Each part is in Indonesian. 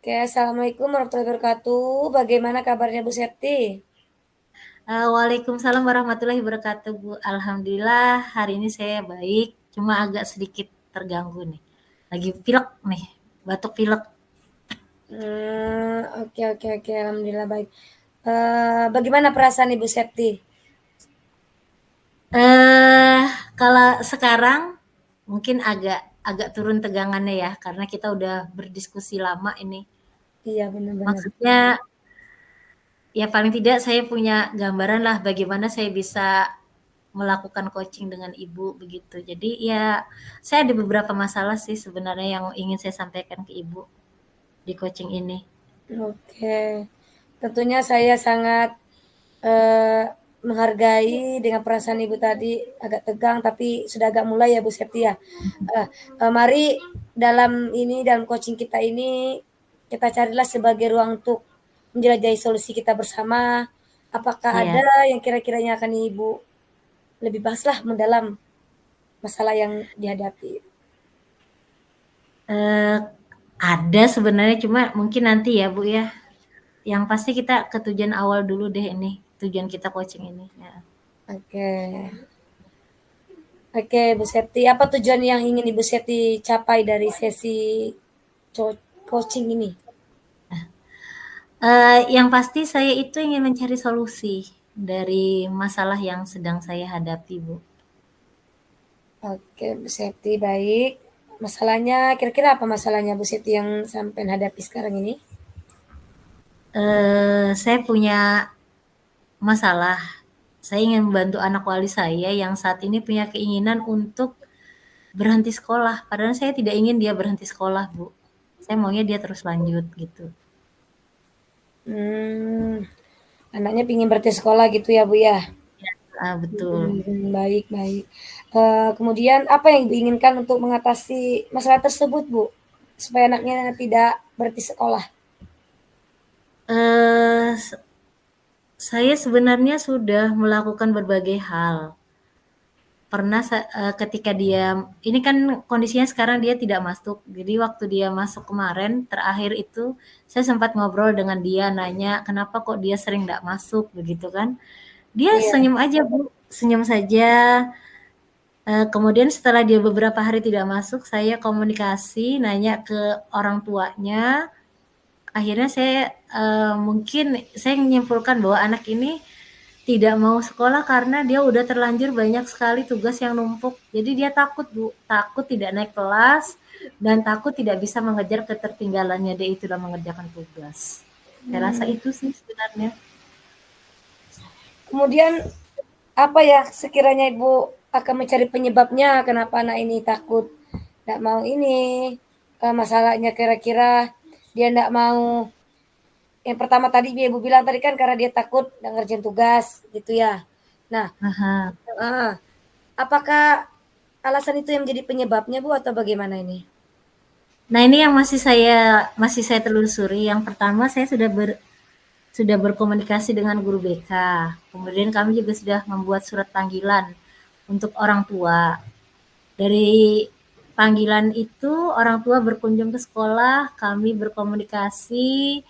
Oke, assalamualaikum warahmatullahi wabarakatuh. Bagaimana kabarnya Bu Septi? Waalaikumsalam warahmatullahi wabarakatuh, Bu. Alhamdulillah hari ini saya baik, cuma agak sedikit terganggu nih. Lagi pilek nih, batuk pilek. Oke oke oke, alhamdulillah baik. Bagaimana perasaan Ibu Septi? Eh, Kalau sekarang mungkin agak agak turun tegangannya ya, karena kita udah berdiskusi lama ini. Iya benar-benar. Maksudnya ya paling tidak saya punya gambaran lah bagaimana saya bisa melakukan coaching dengan ibu begitu. Jadi ya saya ada beberapa masalah sih sebenarnya yang ingin saya sampaikan ke ibu di coaching ini. Oke, tentunya saya sangat eh, menghargai dengan perasaan Ibu tadi agak tegang tapi sudah agak mulai ya Bu Septi ya. Eh, Mari dalam coaching kita ini kita carilah sebagai ruang untuk menjelajahi solusi kita bersama. Apakah Iya, ada yang kira-kiranya akan Ibu lebih bahaslah mendalam masalah yang dihadapi? eee, ada sebenarnya cuma mungkin nanti ya, Bu, ya. Yang pasti kita ke tujuan awal dulu deh ini, tujuan kita coaching ini, ya. Oke. Oke, Bu Septi, apa tujuan yang ingin Ibu Septi capai dari sesi coaching ini? Yang pasti saya itu ingin mencari solusi dari masalah yang sedang saya hadapi, Bu. Oke, Bu Septi, baik. Masalahnya, kira-kira apa masalahnya Bu Septi yang sampai hadapi sekarang ini? Saya punya masalah, saya ingin membantu anak wali saya yang saat ini punya keinginan untuk berhenti sekolah, padahal saya tidak ingin dia berhenti sekolah, Bu. Saya maunya dia terus lanjut, gitu. Hmm, anaknya pingin berhenti sekolah gitu ya, Bu ya? Betul. Baik, baik. Kemudian apa yang Ibu inginkan untuk mengatasi masalah tersebut, Bu? Supaya anaknya tidak berhenti sekolah. Eh, saya sebenarnya sudah melakukan berbagai hal. Pernah ketika dia ini kan kondisinya sekarang dia tidak masuk. Jadi waktu dia masuk kemarin terakhir itu saya sempat ngobrol dengan dia nanya kenapa kok dia sering tidak masuk begitu kan. Dia Iya. senyum aja, Bu, senyum saja. Kemudian setelah dia beberapa hari tidak masuk, saya komunikasi nanya ke orang tuanya. Akhirnya saya mungkin saya menyimpulkan bahwa anak ini tidak mau sekolah karena dia udah terlanjur banyak sekali tugas yang numpuk. Jadi dia takut, Bu, takut tidak naik kelas dan takut tidak bisa mengejar ketertinggalannya dia itu dalam mengerjakan tugas. Saya rasa Hmm. itu sih sebenarnya. Kemudian apa ya sekiranya Ibu akan mencari penyebabnya kenapa anak ini takut nggak mau ini, masalahnya kira-kira dia nggak mau yang pertama tadi Ibu bilang tadi kan karena dia takut nggak ngerjain tugas gitu ya. Nah, Aha. heeh, apakah alasan itu yang menjadi penyebabnya Bu atau bagaimana ini? Nah, ini yang masih saya telusuri. Yang pertama saya sudah berkomunikasi dengan guru BK. Kemudian kami juga sudah membuat surat panggilan untuk orang tua. Dari panggilan itu orang tua berkunjung ke sekolah, kami berkomunikasi,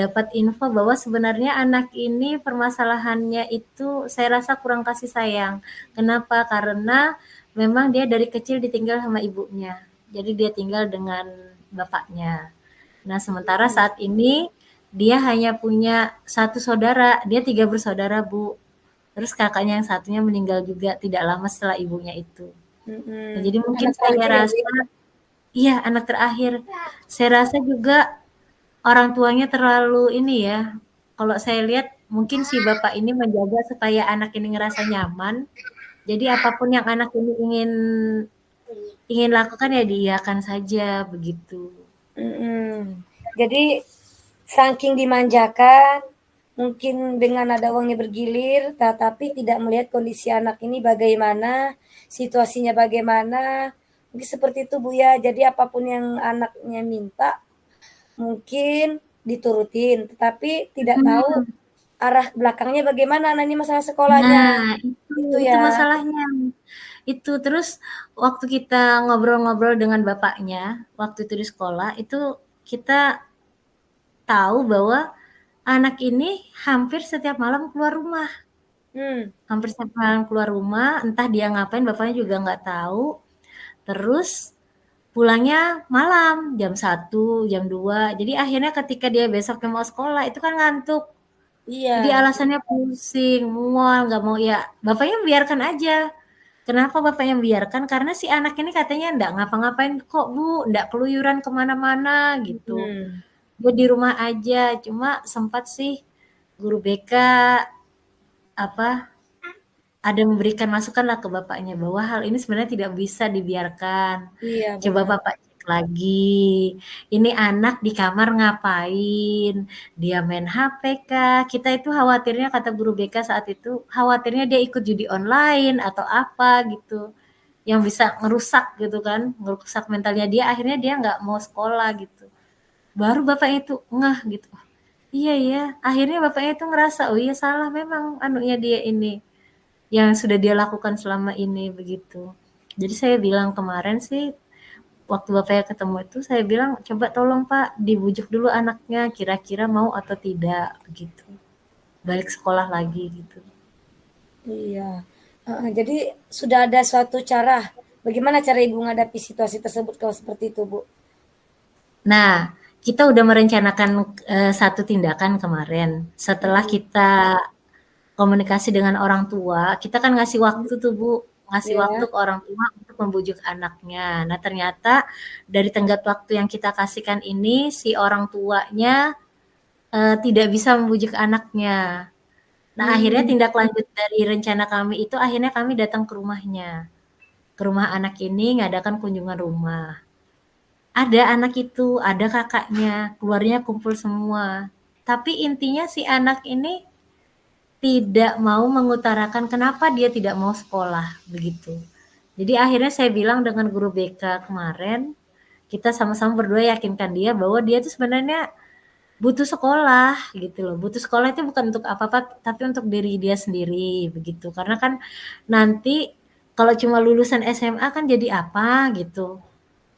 dapat info bahwa sebenarnya anak ini permasalahannya itu saya rasa kurang kasih sayang. Kenapa? Karena memang dia dari kecil ditinggal sama ibunya. Jadi dia tinggal dengan bapaknya. Nah, sementara Mhm, saat ini dia hanya punya satu saudara, dia tiga bersaudara, Bu. Terus kakaknya yang satunya meninggal juga tidak lama setelah ibunya itu. Nah, mhm. jadi mungkin Anak saya terakhir ya Bu rasa ya? iya, anak terakhir. Saya rasa juga orang tuanya terlalu ini ya, kalau saya lihat mungkin si bapak ini menjaga supaya anak ini ngerasa nyaman. Jadi apapun yang anak ini ingin ingin lakukan ya diiyakan saja begitu. Mhm. Jadi saking dimanjakan, mungkin dengan ada uangnya bergilir, tetapi tidak melihat kondisi anak ini bagaimana, situasinya bagaimana, mungkin seperti itu Bu ya. Jadi apapun yang anaknya minta, mungkin diturutin, tetapi tidak tahu Mhm. arah belakangnya bagaimana, nah ini masalah sekolahnya, Nah, itu itu itu ya. masalahnya. Itu, terus waktu kita ngobrol-ngobrol dengan bapaknya, waktu itu di sekolah, itu kita tahu bahwa anak ini hampir setiap malam keluar rumah. Hmm. Hampir setiap malam keluar rumah, entah dia ngapain bapaknya juga nggak tahu. Terus pulangnya malam, jam 1, jam 2. Jadi akhirnya ketika dia besoknya mau sekolah itu kan ngantuk. Jadi Iya. alasannya pusing, mual, nggak mau ya. Bapaknya membiarkan aja. Kenapa bapaknya membiarkan? Karena si anak ini katanya nggak ngapa-ngapain kok bu, nggak keluyuran kemana-mana gitu. Hmm. Gue di rumah aja, cuma sempat sih guru BK apa ada memberikan masukan lah ke bapaknya bahwa hal ini sebenarnya tidak bisa dibiarkan. Iya Coba benar. bapak cek lagi, ini anak di kamar ngapain, dia main HP kah? Kita itu khawatirnya kata guru BK saat itu, khawatirnya dia ikut judi online atau apa gitu, yang bisa ngerusak gitu kan, ngerusak mentalnya dia, akhirnya dia nggak mau sekolah gitu. Baru bapaknya itu ngeh gitu, "Oh, iya ya," akhirnya bapaknya itu ngerasa, "Oh iya salah memang anunya dia ini." Yang sudah dia lakukan selama ini begitu. Jadi saya bilang kemarin sih waktu bapaknya ketemu itu saya bilang coba tolong Pak dibujuk dulu anaknya kira-kira mau atau tidak begitu. Balik sekolah lagi gitu. Iya. Jadi sudah ada suatu cara. Bagaimana cara Ibu menghadapi situasi tersebut kalau seperti itu, Bu? Nah, kita udah merencanakan satu tindakan kemarin. Setelah Mhm. kita komunikasi dengan orang tua, kita kan ngasih waktu tuh Bu, ngasih waktu Ya. ke orang tua untuk membujuk anaknya. Nah ternyata dari tenggat waktu yang kita kasihkan ini, si orang tuanya tidak bisa membujuk anaknya. Nah akhirnya Hmm. tindak lanjut dari rencana kami itu akhirnya kami datang ke rumahnya. Ke rumah anak ini ngadakan kunjungan rumah. Ada anak itu, ada kakaknya, keluarnya kumpul semua. Tapi intinya si anak ini tidak mau mengutarakan kenapa dia tidak mau sekolah, begitu. Jadi akhirnya saya bilang dengan guru BK kemarin, kita sama-sama berdua yakinkan dia bahwa dia tuh sebenarnya butuh sekolah gitu loh. Butuh sekolah itu bukan untuk apa-apa, tapi untuk diri dia sendiri begitu. Karena kan nanti kalau cuma lulusan SMA kan jadi apa gitu.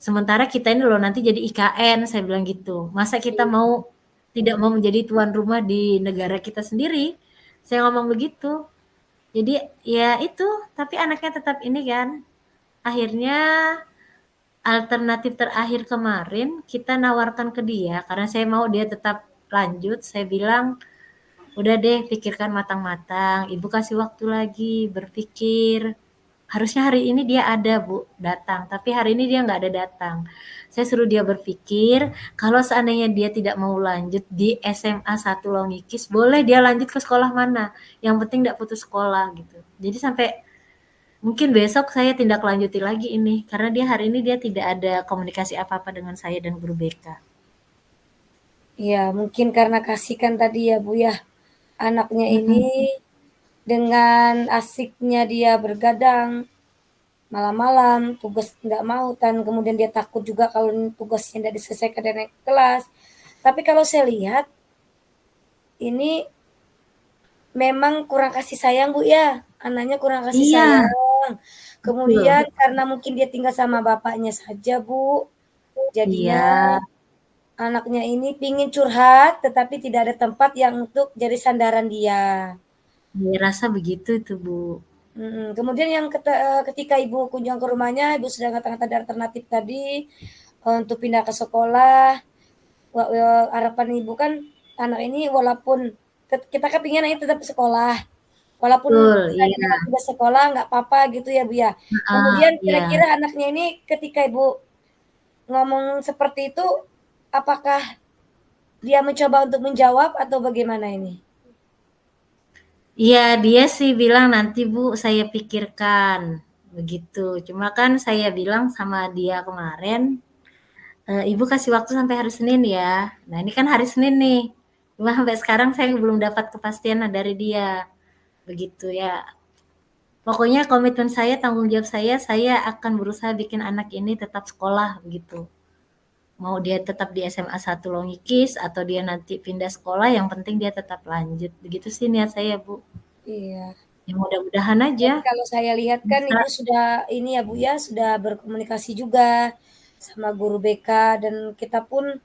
Sementara kita ini loh nanti jadi IKN, saya bilang gitu. Masa kita mau tidak mau menjadi tuan rumah di negara kita sendiri? Saya ngomong begitu. Jadi ya itu, tapi anaknya tetap ini kan. Akhirnya alternatif terakhir kemarin kita nawarkan ke dia karena saya mau dia tetap lanjut. Saya bilang, "Udah deh pikirkan matang-matang. Ibu kasih waktu lagi berpikir." Harusnya hari ini dia ada Bu, datang. Tapi hari ini dia nggak ada datang. Saya suruh dia berpikir, kalau seandainya dia tidak mau lanjut di SMA 1 Longikis, boleh dia lanjut ke sekolah mana. Yang penting nggak putus sekolah gitu. Jadi sampai mungkin besok saya tindak lanjuti lagi ini. Karena dia hari ini dia tidak ada komunikasi apa-apa dengan saya dan guru BK. Iya, mungkin karena kasihkan tadi ya, Bu, ya. Anaknya ini Mm-mm. dengan asiknya dia bergadang malam-malam, tugas nggak mau dan kemudian dia takut juga kalau tugasnya tidak diselesaikan dan naik kelas. Tapi kalau saya lihat ini memang kurang kasih sayang, Bu, ya. Anaknya kurang kasih Iya, sayang. betul. Kemudian karena mungkin dia tinggal sama bapaknya saja, Bu. Iya, Jadinya anaknya ini pingin curhat, tetapi tidak ada tempat yang untuk jadi sandaran dia. saya rasa begitu tuh Bu. Kemudian yang ketika Ibu kunjung ke rumahnya, Ibu sudah kata-kata alternatif tadi untuk pindah ke sekolah. Harapan Ibu kan anak ini walaupun kita kan pengen anaknya tetap sekolah, walaupun Betul, misalnya iya. tidak sekolah nggak apa-apa gitu ya Bu ya. Heeh, Kemudian iya. kira-kira anaknya ini ketika Ibu ngomong seperti itu, apakah dia mencoba untuk menjawab atau bagaimana ini? Iya, dia sih bilang, "Nanti Bu, saya pikirkan." Begitu. Cuma kan saya bilang sama dia kemarin, "Ibu kasih waktu sampai hari Senin ya." Nah, ini kan hari Senin nih. Cuma sampai sekarang saya belum dapat kepastian dari dia. Begitu ya. Pokoknya komitmen saya, tanggung jawab saya akan berusaha bikin anak ini tetap sekolah begitu. Mau dia tetap di SMA 1 Longikis atau dia nanti pindah sekolah, yang penting dia tetap lanjut. Begitu sih niat saya, Bu. Iya. Ya mudah-mudahan aja Tapi kalau saya lihat kan bisa. Ibu sudah ini ya Bu ya, sudah berkomunikasi juga sama guru BK dan kita pun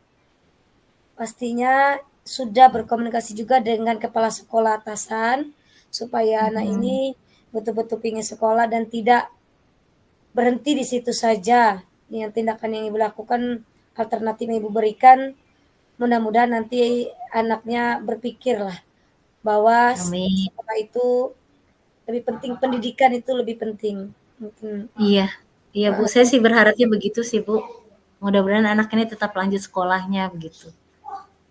pastinya sudah berkomunikasi juga dengan kepala sekolah atasan, supaya anak Mhm. ini betul-betul ingin sekolah dan tidak berhenti di situ saja. Dengan tindakan yang Ibu lakukan, alternatif yang Ibu berikan, mudah-mudahan nanti anaknya berpikirlah bahwa Amin. sekolah itu lebih penting, pendidikan itu lebih penting. Iya, iya Bu, saya Heeh, sih berharapnya begitu sih Bu. Mudah-mudahan anak ini tetap lanjut sekolahnya begitu.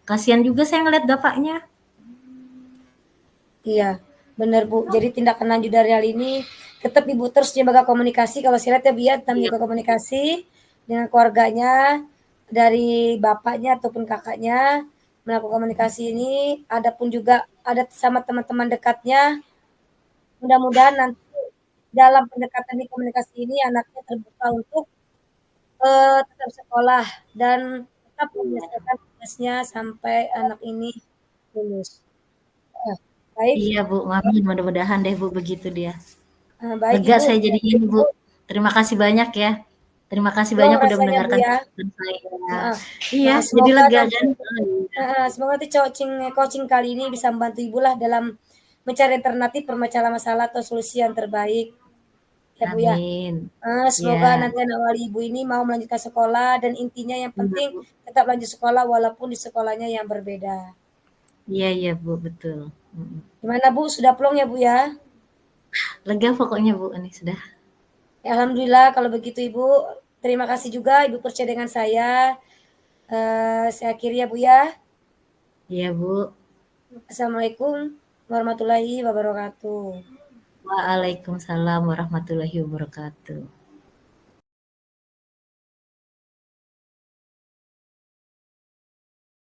Kasihan juga saya ngeliat bapaknya. iya, benar Bu. Jadi tindakan lanjut dari hal ini, tetap Ibu terus jaga komunikasi, kalau saya lihat ya Bu ya, tetap Iya, menjaga komunikasi dengan keluarganya, dari bapaknya ataupun kakaknya, melakukan komunikasi ini, ada pun juga ada sama teman-teman dekatnya, mudah-mudahan nanti dalam pendekatan ini, komunikasi ini, anaknya terbuka untuk, tetap sekolah dan tetap menyelesaikan tugasnya sampai anak ini lulus. Heeh, baik, iya Bu, amin. Mudah-mudahan deh Bu begitu dia. baik Lega Ibu, saya jadinya nih Bu. Terima kasih banyak ya. Terima kasih plong banyak udah rasanya Bu mendengarkan ya. curhatan saya. Heeh. Iya, Nah, jadi semoga lega nanti kan? Oh, iya. semoga nanti coaching coaching kali ini bisa membantu Ibu lah dalam mencari alternatif permasalahan masalah atau solusi yang terbaik, ya Bu ya. Amin. Semoga Ya, nanti anak wali Ibu ini mau melanjutkan sekolah dan intinya yang iya penting Bu. tetap lanjut sekolah walaupun di sekolahnya yang berbeda. Iya, iya Bu, betul. Mm. Gimana Bu, sudah plong ya Bu ya? Lega pokoknya Bu, ini sudah. Ya, alhamdulillah kalau begitu Ibu. Terima kasih juga Ibu percaya dengan saya. Saya akhiri ya Bu ya. Iya Bu. Assalamualaikum warahmatullahi wabarakatuh. Waalaikumsalam warahmatullahi wabarakatuh.